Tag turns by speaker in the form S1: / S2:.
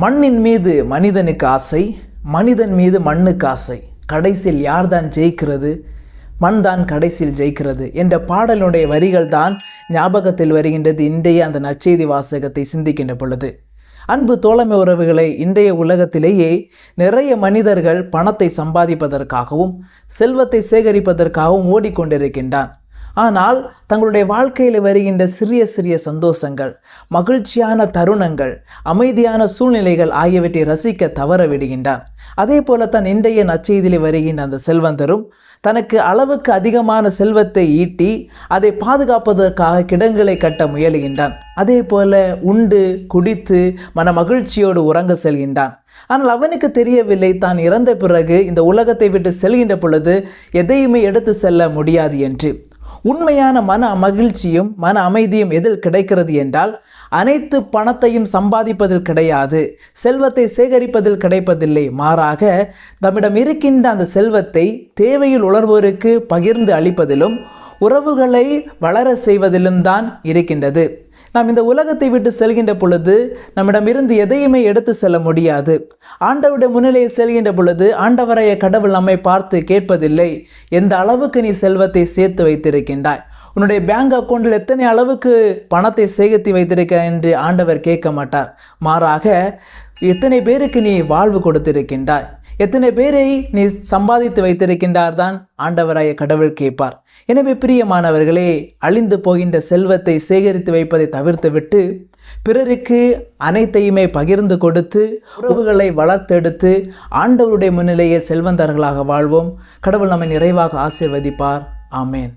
S1: மண்ணின் மீது மனிதனுக்கு ஆசை, மனிதன் மீது மண்ணுக்கு ஆசை. கடைசியில் யார்தான் ஜெயிக்கிறது? மண் தான் கடைசியில் ஜெயிக்கிறது என்ற பாடலுடைய வரிகள் தான் ஞாபகத்தில் வருகின்றது இன்றைய அந்த நற்செய்தி வாசகத்தை சிந்திக்கின்ற பொழுது. அன்பு தோழமை உறவுகளை, இன்றைய உலகத்திலேயே நிறைய மனிதர்கள் பணத்தை சம்பாதிப்பதற்காகவும் செல்வத்தை சேகரிப்பதற்காகவும் ஓடிக்கொண்டிருக்கின்றான். ஆனால் தங்களுடைய வாழ்க்கையில் வருகின்ற சிறிய சிறிய சந்தோஷங்கள், மகிழ்ச்சியான தருணங்கள், அமைதியான சூழ்நிலைகள் ஆகியவற்றை ரசிக்க தவற விடுகின்றான். அதே போலத்தான் இன்றைய நற்செய்தியில் வருகின்ற அந்த செல்வந்தரும் தனக்கு அளவுக்கு அதிகமான செல்வத்தை ஈட்டி அதை பாதுகாப்பதற்காக கிடங்களை கட்ட முயலுகின்றான். அதே போல உண்டு குடித்து மன மகிழ்ச்சியோடு உறங்க செல்கின்றான். ஆனால் அவனுக்கு தெரியவில்லை, தான் இறந்த பிறகு இந்த உலகத்தை விட்டு செல்கின்ற பொழுது எதையுமே எடுத்து செல்ல முடியாது என்று. உண்மையான மன மகிழ்ச்சியும் மன அமைதியும் எதில் கிடைக்கிறது என்றால், அனைத்து பணத்தையும் சம்பாதிப்பதில் கிடையாது, செல்வத்தை சேகரிப்பதில் கிடைப்பதில்லை. மாறாக நம்மிடம் இருக்கின்ற அந்த செல்வத்தை தேவையில் உணர்வோருக்கு பகிர்ந்து அளிப்பதிலும் உறவுகளை வளர செய்வதிலும் தான் இருக்கின்றது. நாம் இந்த உலகத்தை விட்டு செல்கின்ற பொழுது நம்மிடமிருந்து எதையுமே எடுத்து செல்ல முடியாது. ஆண்டவருடைய முன்னிலையை செல்கின்ற பொழுது ஆண்டவரைய கடவுள் நம்மை பார்த்து கேட்பதில்லை, எந்த அளவுக்கு நீ செல்வத்தை சேர்த்து வைத்திருக்கின்றாய், உன்னுடைய பேங்க் அக்கௌண்ட்டில் எத்தனை அளவுக்கு பணத்தை சேகரித்து வைத்திருக்க என்று ஆண்டவர் கேட்க மாட்டார். மாறாக எத்தனை பேருக்கு நீ வாழ்வு கொடுத்திருக்கின்றாய், எத்தனை பேரை நீ சம்பாதித்து வைத்திருக்கின்றார் தான் ஆண்டவராய கடவுள் கேட்பார். எனவே பிரியமானவர்களே, அழிந்து போகின்ற செல்வத்தை சேகரித்து வைப்பதை தவிர்த்து விட்டு பிறருக்கு அனைத்தையுமே பகிர்ந்து கொடுத்து உறவுகளை வளர்த்தெடுத்து ஆண்டவருடைய முன்னிலையில் செல்வந்தர்களாக வாழ்வோம். கடவுள் நம்மை நிறைவாக ஆசீர்வதிப்பார். ஆமேன்.